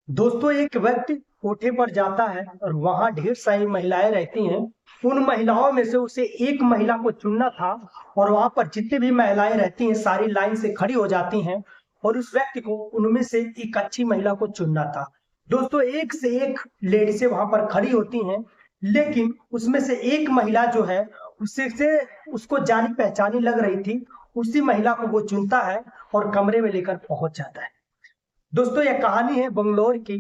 दोस्तों, एक व्यक्ति कोठे पर जाता है और वहां ढेर सारी महिलाएं रहती हैं। उन महिलाओं में से उसे एक महिला को चुनना था और वहां पर जितनी भी महिलाएं रहती हैं सारी लाइन से खड़ी हो जाती हैं और उस व्यक्ति को उनमें से एक अच्छी महिला को चुनना था। दोस्तों, एक से एक लेडीजें वहां पर खड़ी होती हैं, लेकिन उसमें से एक महिला जो है उससे से उसको जानी पहचानी लग रही थी। उसी महिला को वो चुनता है और कमरे में लेकर पहुंच जाता है। दोस्तों, यह कहानी है बंगलोर की,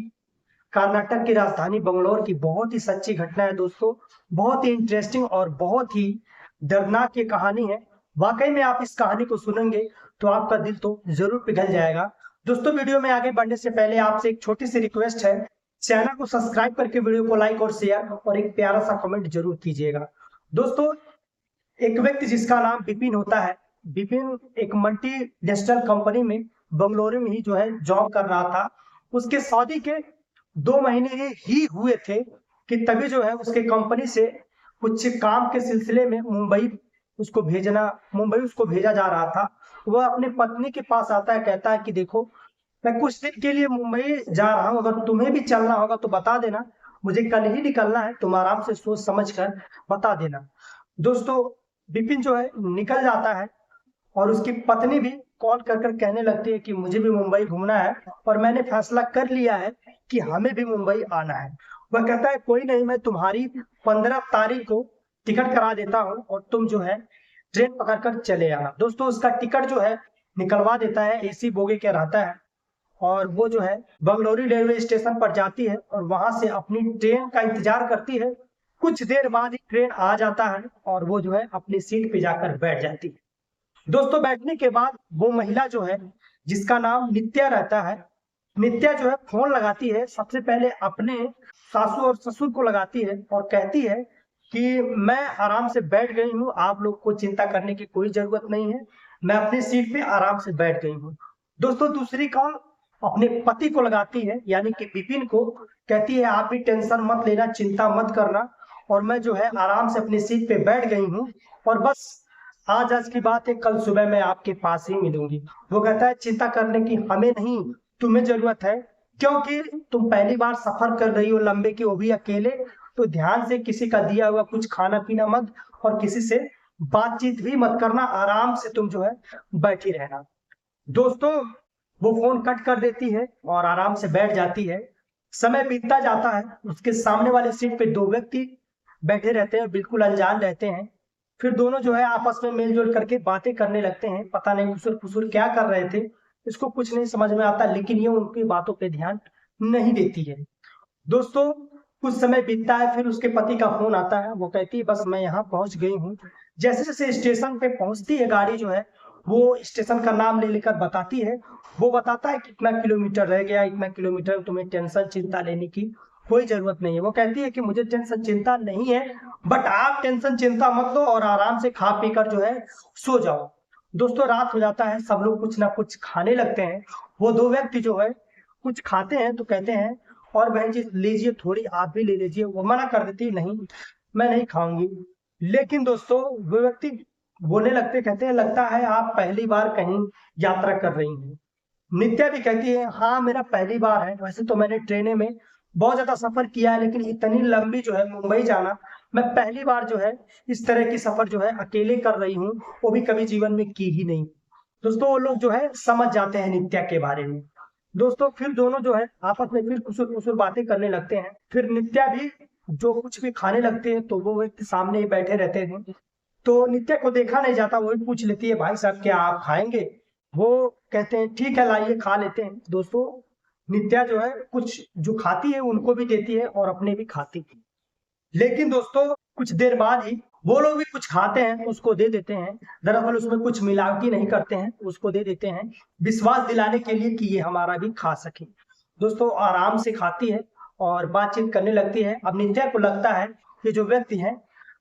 कर्नाटक की राजधानी बंगलोर की। बहुत ही सच्ची घटना है दोस्तों। बहुत ही इंटरेस्टिंग और बहुत ही दर्दनाक ये कहानी है। वाकई में आप इस कहानी को सुनेंगे तो आपका दिल तो जरूर पिघल जाएगा। दोस्तों, वीडियो में आगे बढ़ने से पहले आपसे एक छोटी सी रिक्वेस्ट है। चैनल को सब्सक्राइब करके वीडियो को लाइक और शेयर और एक प्यारा सा कमेंट जरूर कीजिएगा। दोस्तों, एक व्यक्ति जिसका नाम बिपिन होता है। बिपिन एक मल्टी नेशनल कंपनी में बंगलुरु में ही जो है जॉब कर रहा था। उसके शादी के 2 महीने ही हुए थे कि तभी जो है उसके कंपनी से कुछ काम के सिलसिले में मुंबई उसको भेजा जा रहा था। वह अपनी पत्नी के पास आता है, कहता है कि देखो, मैं कुछ दिन के लिए मुंबई जा रहा हूँ, अगर तुम्हें भी चलना होगा तो बता देना। मुझे कल ही निकलना है, तुम आराम से सोच समझ कर बता देना। दोस्तों, विपिन जो है निकल जाता है और उसकी पत्नी भी कॉल कर कर कहने लगती है कि मुझे भी मुंबई घूमना है और मैंने फैसला कर लिया है कि हमें भी मुंबई आना है। वह कहता है कोई नहीं, मैं तुम्हारी 15 तारीख को टिकट करा देता हूँ और तुम जो है ट्रेन पकड़ कर चले आना। दोस्तों, उसका टिकट जो है निकलवा देता है, एसी बोगी के रहता है और वो जो है बंगलुरु रेलवे स्टेशन पर जाती है और वहां से अपनी ट्रेन का इंतजार करती है। कुछ देर बाद ही ट्रेन आ जाता है और वो जो है अपनी सीट पे जाकर बैठ जाती है। दोस्तों, बैठने के बाद वो महिला जो है, जिसका नाम नित्या रहता है, नित्या जो है फोन लगाती है। सबसे पहले अपने सासू और ससुर को लगाती है और कहती है कि मैं आराम से बैठ गई हूँ, आप लोग को चिंता करने की कोई जरूरत नहीं है, मैं अपनी सीट पे आराम से बैठ गई हूँ। दोस्तों, दूसरी कॉल अपने पति को लगाती है, यानी कि विपिन को। कहती है आप भी टेंशन मत लेना, चिंता मत करना, और मैं जो है आराम से अपनी सीट पे बैठ गई हूँ और बस आज आज की बात है, कल सुबह मैं आपके पास ही मिलूंगी। वो कहता है चिंता करने की हमें नहीं, तुम्हें जरूरत है, क्योंकि तुम पहली बार सफर कर रही हो लंबे की, वो भी अकेले। तो ध्यान से किसी का दिया हुआ कुछ खाना पीना मत और किसी से बातचीत भी मत करना, आराम से तुम जो है बैठी रहना। दोस्तों, वो फोन कट कर देती है और आराम से बैठ जाती है। समय बीतता जाता है। उसके सामने वाले सीट पे दो व्यक्ति बैठे रहते हैं, बिल्कुल अनजान रहते हैं। फिर दोनों जो है आपस में मेलजोल करके बातें करने लगते हैं। पता नहीं खुसुर फुसुर क्या कर रहे थे, इसको कुछ नहीं समझ में आता, लेकिन ये उनकी बातों पे ध्यान नहीं देती है। दोस्तों, कुछ समय बीतता है, फिर उसके पति का फोन आता है। वो कहती है बस मैं यहाँ पहुंच गई हूँ। जैसे जैसे स्टेशन पे पहुंचती है गाड़ी जो है, वो स्टेशन का नाम ले लेकर बताती है। वो बताता है कितना किलोमीटर रह गया, इतना किलोमीटर, तुम्हें टेंशन चिंता लेने की कोई जरूरत नहीं है। वो कहती है कि मुझे टेंशन चिंता नहीं है, बट आप टेंशन चिंता मत लो और आराम से खा पी कर जो है सो जाओ। दोस्तों, रात हो जाता है, सब लोग कुछ ना कुछ खाने लगते हैं। वो दो व्यक्ति जो है कुछ खाते हैं तो कहते हैं और बहन जी लीजिए, थोड़ी आप भी ले लीजिए। वो मना कर देती है, नहीं मैं नहीं खाऊंगी। लेकिन दोस्तों, वो व्यक्ति बोलने लगते, कहते हैं लगता है आप पहली बार कहीं यात्रा कर रही हैं। नित्या भी कहती है हाँ मेरा पहली बार है, वैसे तो मैंने ट्रेने में बहुत ज्यादा सफर किया है, लेकिन इतनी लंबी जो है मुंबई जाना मैं पहली बार जो है इस तरह की सफर जो है अकेले कर रही हूँ, वो भी कभी जीवन में की ही नहीं। दोस्तों, वो लोग जो है समझ जाते हैं नित्या के बारे में। दोस्तों, फिर दोनों जो है आपस में फिर कुछ कुछ बातें करने लगते हैं। फिर नित्या भी जो कुछ भी खाने लगते हैं तो वो व्यक्ति सामने ही बैठे रहते हैं। तो नित्या को देखा नहीं जाता, वो भी पूछ लेती है भाई साहब क्या आप खाएंगे। वो कहते हैं ठीक है लाइए खा लेते हैं। दोस्तों, नित्या जो है कुछ जो खाती है उनको भी देती है और अपने भी खाती है। लेकिन दोस्तों, कुछ देर बाद ही वो लोग भी कुछ खाते हैं, उसको दे देते हैं। दरअसल उसमें कुछ मिलावटी नहीं करते हैं, उसको दे देते हैं विश्वास दिलाने के लिए कि ये हमारा भी खा सके। दोस्तों, आराम से खाती है और बातचीत करने लगती है। अब नित्या को लगता है कि जो व्यक्ति है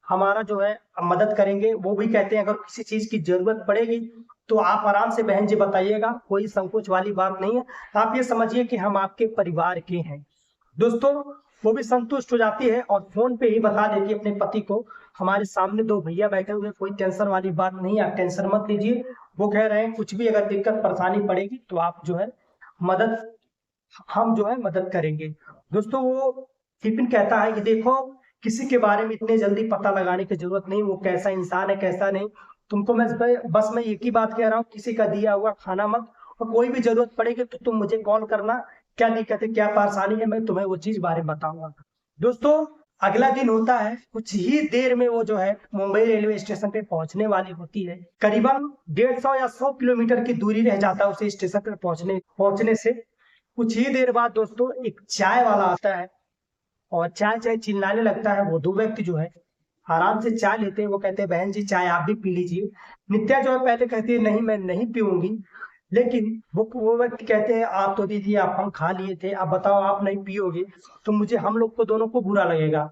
हमारा जो है मदद करेंगे। वो भी कहते हैं अगर किसी चीज की जरूरत पड़ेगी तो आप आराम से बहन जी बताइएगा, कोई संकोच वाली बात नहीं है, आप ये समझिए कि हम आपके परिवार के हैं। दोस्तों, वो भी संतुष्ट हो जाती है और फोन पे ही बता देती है अपने पति को, हमारे सामने दो भैया बैठे हुए, कोई टेंशन वाली बात नहीं है, आप टेंशन मत लीजिए। वो कह रहे हैं कुछ भी अगर दिक्कत परेशानी पड़ेगी तो आप जो है मदद हम जो है मदद करेंगे। दोस्तों वो विपिन कहता है कि देखो, किसी के बारे में इतने जल्दी पता लगाने की जरूरत नहीं, वो कैसा इंसान है कैसा नहीं। तुमको बस मैं एक ही बात कह रहा हूँ, किसी का दिया हुआ खाना मत, और कोई भी जरूरत पड़ेगी तो तुम मुझे कॉल करना। क्या दिक्कत है, क्या परेशानी है, मैं तुम्हें वो चीज बारे में बताऊंगा। दोस्तों अगला दिन होता है, कुछ ही देर में वो जो है मुंबई रेलवे स्टेशन पे पहुंचने वाली होती है। करीबन 150 या 100 किलोमीटर की दूरी रह जाता है उसे स्टेशन पे पहुंचने से। कुछ ही देर बाद दोस्तों एक चाय वाला आता है और चाय चाय चिल्लाने लगता है। वो दो व्यक्ति जो है आराम से चाय लेते हैं। वो कहते हैं बहन जी चाय आप भी पी लीजिए। नित्या जो है पहले कहती है नहीं मैं नहीं पीऊंगी, लेकिन वो व्यक्ति कहते हैं आप तो दीजिए, आप हम खा लिए थे, अब बताओ आप नहीं पियोगे तो मुझे हम लोग को दोनों को बुरा लगेगा।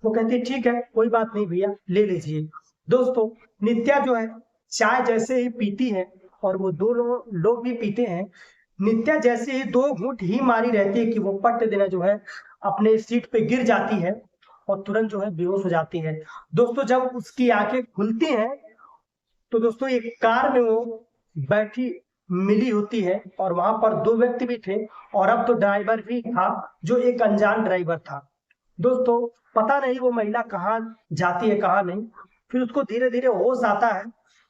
वो कहती है ठीक है कोई बात नहीं भैया ले लीजिए। दोस्तों नित्या जो है चाय जैसे ही पीती है और वो दोनों लोग भी पीते हैं, नित्या जैसे ही 2 घूंट ही मारी रहती है कि वो पट देना जो है अपने सीट पे गिर जाती है और तुरंत जो है बेहोश हो जाती है। दोस्तों जब उसकी आंखें खुलती हैं तो दोस्तों एक कार में वो बैठी मिली होती है और वहां पर 2 व्यक्ति भी थे और अब तो ड्राइवर भी था जो एक अनजान ड्राइवर था। दोस्तों पता नहीं वो महिला कहाँ जाती है कहाँ नहीं। फिर उसको धीरे धीरे होश आता है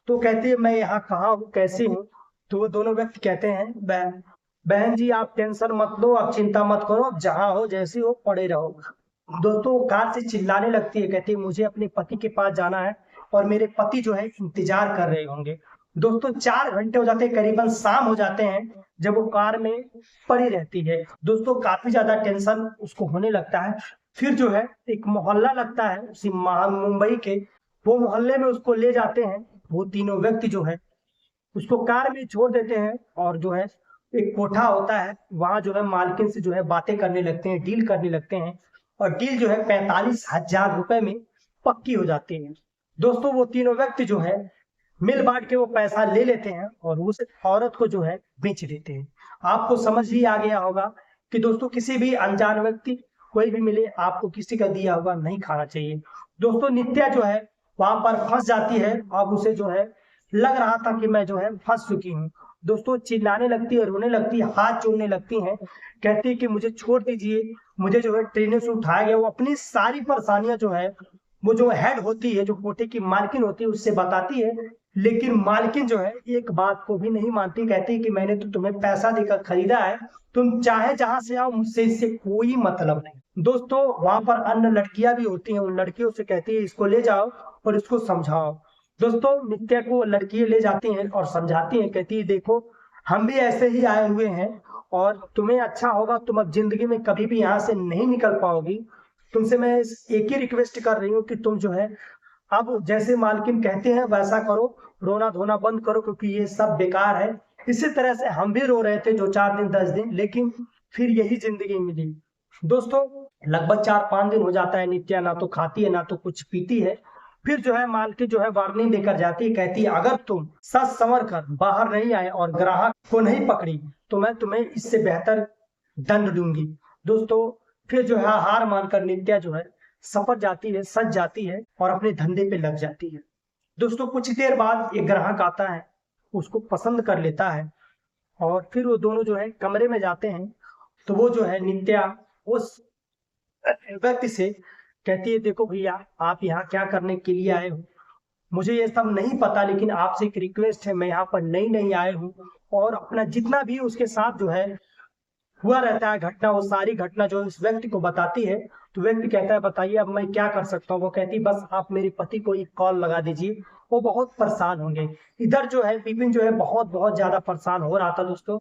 तो कहती है मैं यहाँ कहाँ हूँ कैसे हूँ। तो वो दोनों व्यक्ति कहते हैं बहन जी आप टेंशन मत लो, आप चिंता मत करो, आप जहाँ हो जैसी हो पड़े रहो। दोस्तों वो कार से चिल्लाने लगती है, कहती है मुझे अपने पति के पास जाना है और मेरे पति जो है इंतजार कर रहे होंगे। दोस्तों 4 घंटे हो जाते हैं, करीबन शाम हो जाते हैं जब वो कार में पड़ी रहती है। दोस्तों काफी ज्यादा टेंशन उसको होने लगता है। फिर जो है एक मोहल्ला लगता है उसी मुंबई के, वो मोहल्ले में उसको ले जाते हैं। वो तीनों व्यक्ति जो है उसको कार में छोड़ देते हैं और जो है एक कोठा होता है वहां जो है मालकिन से जो है बातें करने लगते हैं, डील करने लगते हैं और डील जो है 45,000 रुपए में पक्की हो जाती है। दोस्तों वो तीनों व्यक्ति जो है मिल बांट के वो पैसा ले लेते हैं और उस औरत को जो है बेच देते हैं। आपको समझ ही आ गया होगा कि दोस्तों किसी भी अनजान व्यक्ति कोई भी मिले आपको किसी का दिया हुआ नहीं खाना चाहिए। दोस्तों नित्या जो है वहां पर फंस जाती है। अब उसे जो है लग रहा था कि मैं जो है फंस चुकी हूँ। दोस्तों चिल्लाने लगती है, रोने लगती है, हाथ जोड़ने लगती हैं, कहती है कि मुझे छोड़ दीजिए, मुझे जो है ट्रेन से उठाया गया। वो अपनी सारी परेशानियां जो है वो जो हेड होती है जो कोठे की मालकिन होती है उससे बताती है, लेकिन मालकिन जो है एक बात को भी नहीं मानती। कहती है कि मैंने तो तुम्हें पैसा देकर खरीदा है, तुम चाहे जहां से आओ मुझसे इससे कोई मतलब नहीं। दोस्तों वहां पर अन्य लड़कियां भी होती हैं, उन लड़कियों से कहती है इसको ले जाओ और इसको समझाओ। दोस्तों नित्या को लड़कियां ले जाती हैं और समझाती हैं, कहती है देखो हम भी ऐसे ही आए हुए हैं और तुम्हें अच्छा होगा, तुम अब जिंदगी में कभी भी यहाँ से नहीं निकल पाओगी। तुमसे मैं एक ही रिक्वेस्ट कर रही हूँ कि तुम जो है अब जैसे मालकिन कहते हैं वैसा करो, रोना धोना बंद करो क्योंकि ये सब बेकार है। इसी तरह से हम भी रो रहे थे जो 4 दिन 10 दिन, लेकिन फिर यही जिंदगी मिली। दोस्तों लगभग 4-5 दिन हो जाता है, नित्या ना तो खाती है ना तो कुछ पीती है। फिर जो है मालकिन जो है वार्निंग देकर जाती है, कहती है अगर तुम सच संवर कर बाहर नहीं आए और ग्राहक को नहीं पकड़ी तो मैं तुम्हें इससे बेहतर दंड दूंगी। दोस्तों फिर जो है हार मानकर नित्या जो है सफर जाती है, सज जाती है और अपने धंधे पे लग जाती है। दोस्तों कुछ देर बाद एक ग्राहक आता है, उसको पसंद कर लेता है और फिर वो दोनों जो है कमरे में जाते हैं। तो वो जो है नित्या उस व्यक्ति से कहती है देखो भैया आप यहाँ क्या करने के लिए आए हो, मुझे ये सब नहीं पता, लेकिन आपसे एक रिक्वेस्ट है, मैं यहाँ पर नई नई आए हूँ और अपना जितना भी उसके साथ जो है हुआ रहता है घटना, वो सारी घटना जो इस व्यक्ति को बताती है। तो व्यक्ति कहता है बताइए अब मैं क्या कर सकता हूँ। वो कहती है बस आप मेरे पति को एक कॉल लगा दीजिए, वो बहुत परेशान होंगे। इधर जो है विपिन जो है बहुत बहुत ज्यादा परेशान हो रहा था। दोस्तों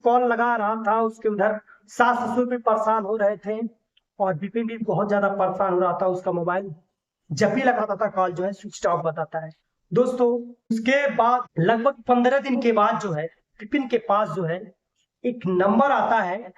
कॉल लगा रहा था, उसके उधर सास ससुर भी परेशान हो रहे थे और विपिन भी बहुत ज्यादा परेशान हो रहा था। उसका मोबाइल जब भी लगाता था कॉल जो है स्विच ऑफ बताता है। दोस्तों उसके बाद लगभग 15 दिन के बाद जो है विपिन के पास जो है एक नंबर आता है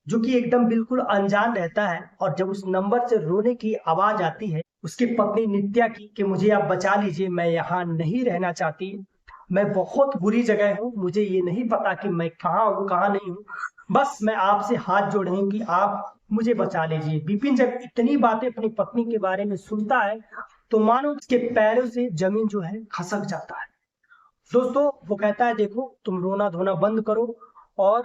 जो कि एकदम बिल्कुल अनजान रहता है और जब उस नंबर से रोने की आवाज आती है उसकी पत्नी नित्या की कि मुझे आप बचा लीजिए, मैं यहाँ नहीं रहना चाहती, मैं बहुत बुरी जगह हूँ, मुझे ये नहीं पता कि मैं कहाँ हूँ कहाँ नहीं हूँ, बस मैं आपसे हाथ जोड़ूंगी आप मुझे बचा लीजिए। विपिन जब इतनी बातें अपनी पत्नी के बारे में सुनता है तो मानो उसके पैरों से जमीन जो है खसक जाता है। दोस्तों वो कहता है देखो तुम रोना धोना बंद करो और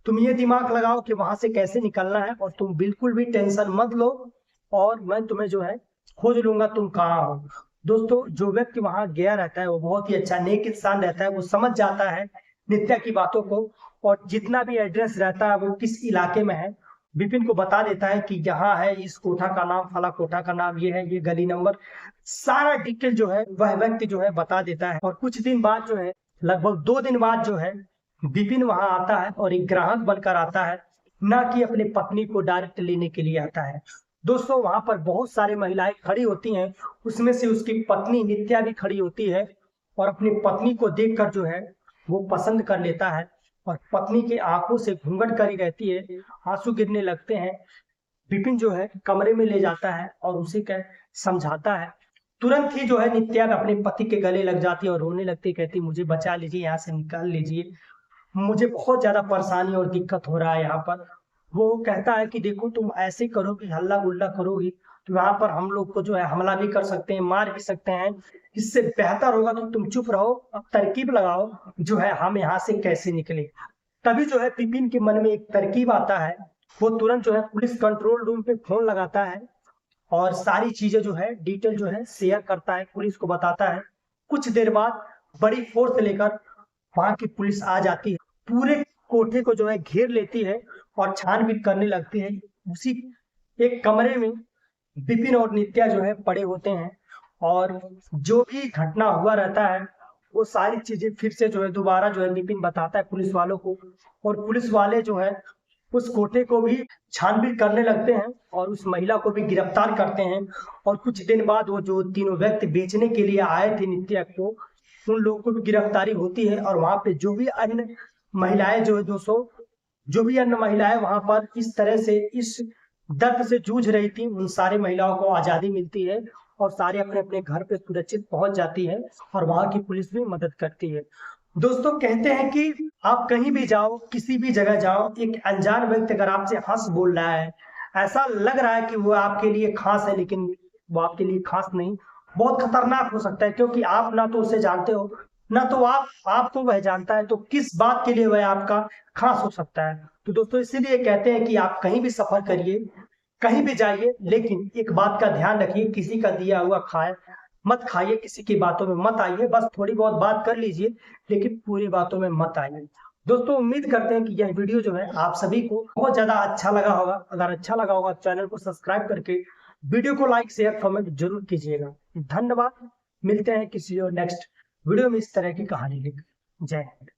तुम ये दिमाग लगाओ कि वहां से कैसे निकलना है, और तुम बिल्कुल भी टेंशन मत लो, और मैं तुम्हें जो है खोज लूंगा तुम कहाँ हो। दोस्तों, जो व्यक्ति वहां गया रहता है वो बहुत ही अच्छा नेक इंसान रहता है, वो समझ जाता है नित्या की बातों को, और जितना भी एड्रेस रहता है वो किस इलाके में है विपिन को बता देता है कि यहाँ है, इस कोठा का नाम फला, कोठा का नाम ये है, ये गली नंबर, सारा डिटेल जो है वह व्यक्ति जो है बता देता है। और कुछ दिन बाद जो है, लगभग 2 दिन बाद जो है, विपिन वहां आता है और एक ग्राहक बनकर आता है, ना कि अपनी पत्नी को डायरेक्ट लेने के लिए आता है। दोस्तों, वहां पर बहुत सारी महिलाएं खड़ी होती हैं, उसमें से उसकी पत्नी नित्या भी खड़ी होती है, और अपनी पत्नी को देखकर जो है वो पसंद कर लेता है, और पत्नी की आंखों से घूंघट करी रहती है, आंसू गिरने लगते हैं। विपिन जो है कमरे में ले जाता है और उसे समझाता है। तुरंत ही जो है नित्या अपने पति के गले लग जाती है और रोने लगती है, कहती मुझे बचा लीजिए, यहाँ से निकाल लीजिए, मुझे बहुत ज्यादा परेशानी और दिक्कत हो रहा है यहाँ पर। वो कहता है कि देखो, तुम ऐसे करोगी, हल्ला गुल्ला करोगी तो यहाँ पर हम लोग को जो है हमला भी कर सकते हैं, मार भी सकते हैं। इससे बेहतर होगा तो तुम चुप रहो, अब तरकीब लगाओ जो है हम यहाँ से कैसे निकले। तभी जो है विपिन के मन में एक तरकीब आता है। वो तुरंत जो है पुलिस कंट्रोल रूम पे फोन लगाता है और सारी चीजें जो है डिटेल जो है शेयर करता है, पुलिस को बताता है। कुछ देर बाद बड़ी फोर्स लेकर वहां की पुलिस आ जाती है, पूरे कोठे को जो है घेर लेती है और छानबीन करने लगती है। उसी एक कमरे में विपिन और नित्या जो है पड़े होते हैं, और जो भी घटना हुआ रहता है वो सारी चीजें फिर से जो है दोबारा जो है विपिन बताता है पुलिस वालों को, और पुलिस वाले जो है उस कोठे को भी छानबीन करने लगते हैं और उस महिला को भी गिरफ्तार करते हैं। और कुछ दिन बाद वो जो तीनों व्यक्ति बेचने के लिए आए थे नित्या को, उन लोगों को भी गिरफ्तारी होती है। और वहां पे जो भी अन्य महिलाएं जो है 200 जो भी अन्य महिलाएं वहां पर इस तरह से इस दर्द से जूझ रही थी, उन सारी महिलाओं को आजादी मिलती है और सारे अपने अपने घर पे सुरक्षित पहुंच जाती है, और वहां की पुलिस भी मदद करती है। दोस्तों, कहते हैं कि आप कहीं भी जाओ, किसी भी जगह जाओ, एक अनजान व्यक्ति अगर आपसे हंस बोल रहा है, ऐसा लग रहा है कि वो आपके लिए खास है, लेकिन वो आपके लिए खास नहीं, बहुत खतरनाक हो सकता है, क्योंकि आप ना तो उसे जानते हो, ना तो आपको वह जानता है, तो किस बात के लिए वह आपका खास हो सकता है। तो दोस्तों, इसीलिए कहते हैं कि आप कहीं भी सफर करिए, कहीं भी जाइए, लेकिन एक बात का ध्यान रखिए, किसी का दिया हुआ मत खाइए, किसी की बातों में मत आइए, बस थोड़ी बहुत बात कर लीजिए, लेकिन पूरी बातों में मत आइए। दोस्तों, उम्मीद करते हैं कि यह वीडियो जो है आप सभी को बहुत ज्यादा अच्छा लगा होगा। अगर अच्छा लगा होगा चैनल को सब्सक्राइब करके वीडियो को लाइक शेयर कमेंट जरूर कीजिएगा। धन्यवाद। मिलते हैं किसी और नेक्स्ट वीडियो में इस तरह की कहानी लेकर। जय हिंद।